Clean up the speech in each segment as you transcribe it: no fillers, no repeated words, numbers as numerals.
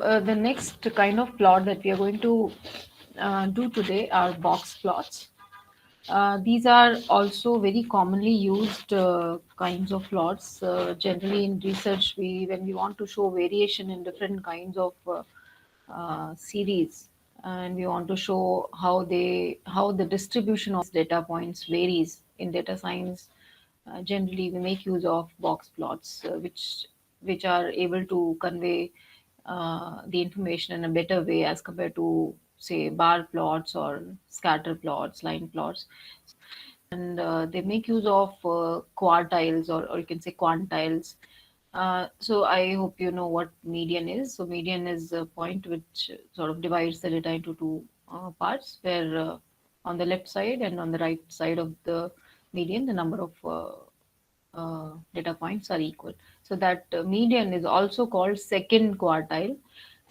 the next kind of plot that we are going to do today are box plots. These are also very commonly used kinds of plots. Generally, in research, when we want to show variation in different kinds of series, and we want to show how the distribution of data points varies in data science. Generally, we make use of box plots, which are able to convey the information in a better way as compared to, say, bar plots or scatter plots, line plots. And they make use of quartiles, or you can say quantiles. So I hope you know what median is. So median is a point which sort of divides the data into two parts, where on the left side and on the right side of the median, the number of data points are equal. So that median is also called second quartile,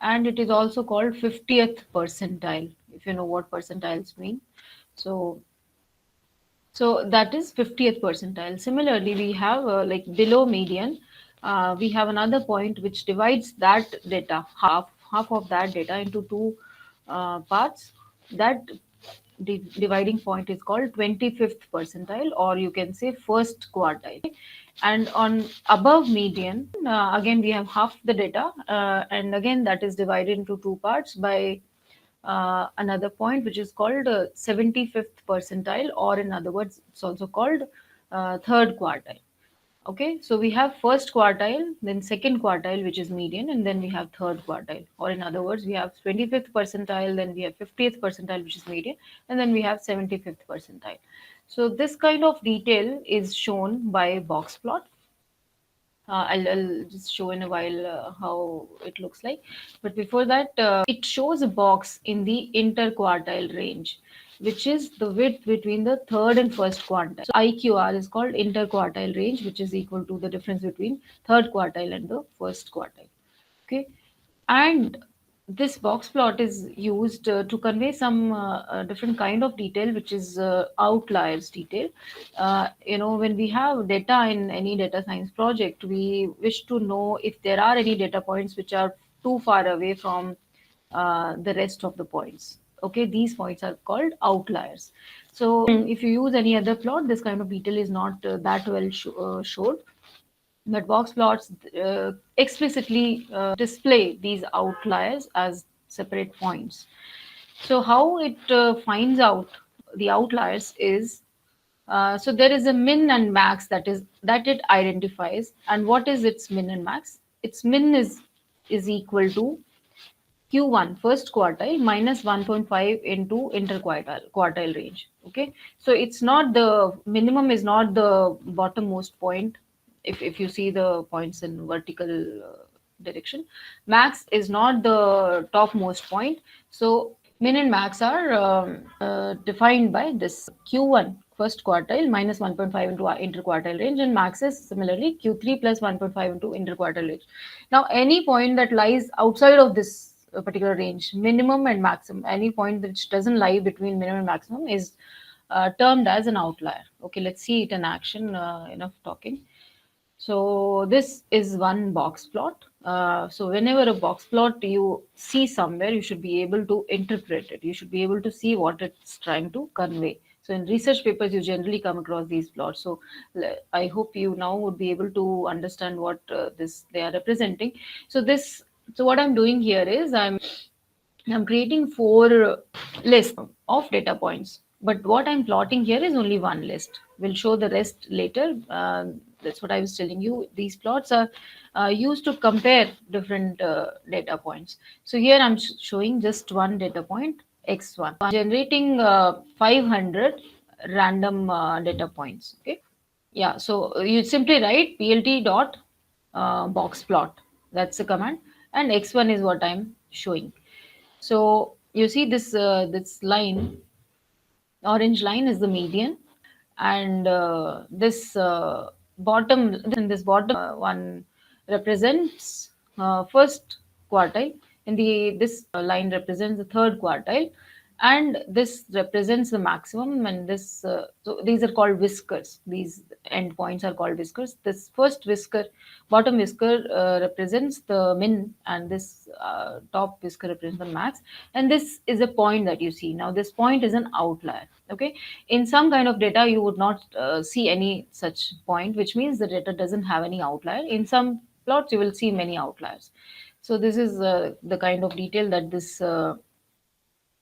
and it is also called 50th percentile, if you know what percentiles mean. So that is 50th percentile. Similarly, we have like below median, we have another point which divides that data, half of that data into two parts. That dividing point is called 25th percentile, or you can say first quartile. And on above median, again we have half the data, and again that is divided into two parts by another point which is called 75th percentile, or in other words, it's also called third quartile. Okay, so we have first quartile, then second quartile, which is median, and then we have third quartile. Or in other words, we have 25th percentile, then we have 50th percentile, which is median, and then we have 75th percentile. So this kind of detail is shown by box plot. I'll just show in a while how it looks like. But before that, it shows a box in the interquartile range, which is the width between the third and first quantile. So IQR is called interquartile range, which is equal to the difference between third quartile and the first quartile. Okay, and this box plot is used to convey some different kind of detail, which is outliers detail. When we have data in any data science project, we wish to know if there are any data points which are too far away from the rest of the points. Okay, these points are called outliers. So if you use any other plot, this kind of detail is not that well showed, but box plots explicitly display these outliers as separate points. So how it finds out the outliers is, so there is a min and max that it identifies. And what is its min and max? Its min is equal to Q1 first quartile minus 1.5 into interquartile range. Okay, so it's not the minimum, is not the bottommost point. If you see the points in vertical direction, max is not the topmost point. So min and max are defined by this Q1 first quartile minus 1.5 into interquartile range, and max is similarly Q3 plus 1.5 into interquartile range. Now any point that lies outside of this particular range, minimum and maximum, any point which doesn't lie between minimum and maximum is termed as an outlier. Okay, let's see it in action. Enough talking. So this is one box plot. So whenever a box plot you see somewhere, you should be able to interpret it. You should be able to see what it's trying to convey. So in research papers, you generally come across these plots. So I hope you now would be able to understand what this they are representing. So what I'm doing here is I'm creating four lists of data points, but what I'm plotting here is only one list. We'll show the rest later. That's what I was telling you. These plots are used to compare different data points. So here I'm showing just one data point, x1. I'm generating 500 random data points. Okay. Yeah. So you simply write plt dot box plot. That's the command, and x1 is what I'm showing. So you see this line, orange line is the median, and this bottom one represents first quartile, and this line represents the third quartile, and this represents the maximum, and this so these are called whiskers. These endpoints are called whiskers. This first whisker, bottom whisker, represents the min, and this top whisker represents the max, and this is a point that you see. Now this point is an outlier. Okay, in some kind of data you would not see any such point, which means the data doesn't have any outlier. In some plots you will see many outliers. So this is the kind of detail that this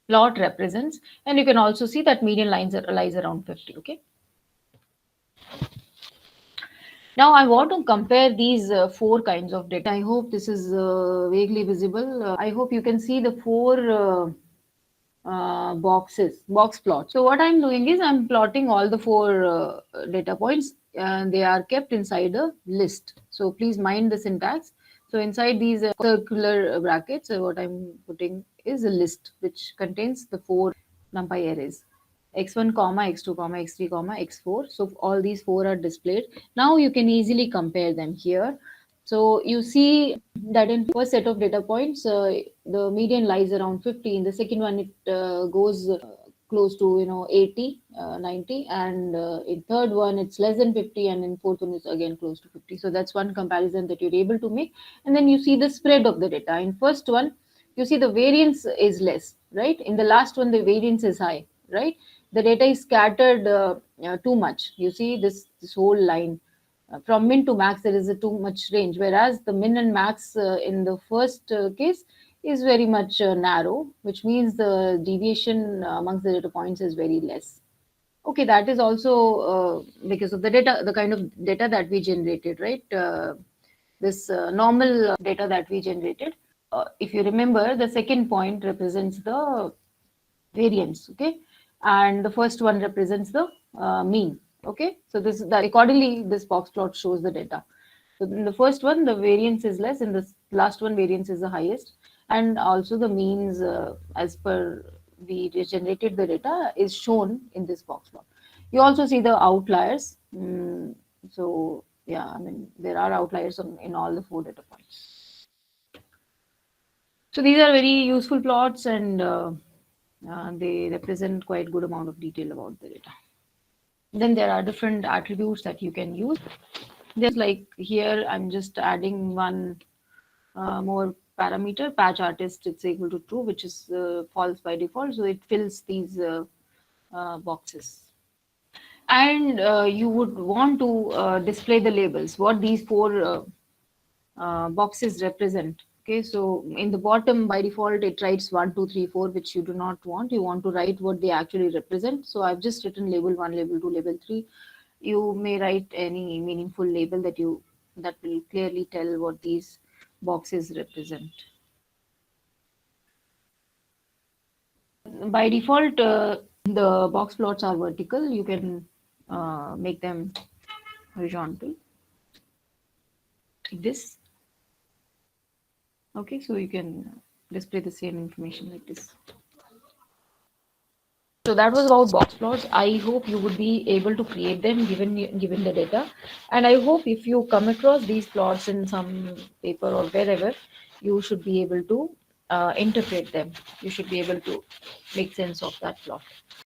plot represents, and you can also see that median lies around 50. Okay, now I want to compare these four kinds of data. I hope this is vaguely visible. I hope you can see the four box plots. So what I'm doing is I'm plotting all the four data points, and they are kept inside a list. So please mind the syntax. So inside these circular brackets, what I'm putting is a list which contains the four numpy arrays: x1 comma x2 comma x3 comma x4. So all these four are displayed. Now you can easily compare them here. So you see that in first set of data points, the median lies around 50. In the second one, it goes close to 80, 90, and in third one it's less than 50, and in fourth one it's again close to 50. So that's one comparison that you're able to make. And then you see the spread of the data. In first one, you see the variance is less, right? In the last one, the variance is high, right? The data is scattered too much. You see this whole line from min to max, there is a too much range, whereas the min and max in the first case is very much narrow, which means the deviation amongst the data points is very less. Okay, that is also because of the data, the kind of data that we generated, right? This normal data that we generated. If you remember, the second point represents the variance, okay, and the first one represents the mean. Okay, so this that accordingly this box plot shows the data. So in the first one the variance is less, in the last one variance is the highest, and also the means as per we generated the data is shown in this box plot. You also see the outliers. So yeah, I mean there are outliers in all the four data points. So these are very useful plots, and they represent quite good amount of detail about the data. Then there are different attributes that you can use. There's like here, I'm just adding one more parameter, patch artist, it's equal to true, which is false by default. So it fills these boxes. And you would want to display the labels, what these four boxes represent. Okay, so in the bottom by default it writes 1, 2, 3, 4, which you do not want. You want to write what they actually represent. So I've just written label 1, label 2, label 3. You may write any meaningful label that will clearly tell what these boxes represent. By default, the box plots are vertical. You can make them horizontal like this. Okay, so you can display the same information like this. So that was about box plots. I hope you would be able to create them given the data, and I hope if you come across these plots in some paper or wherever, you should be able to interpret them. You should be able to make sense of that plot.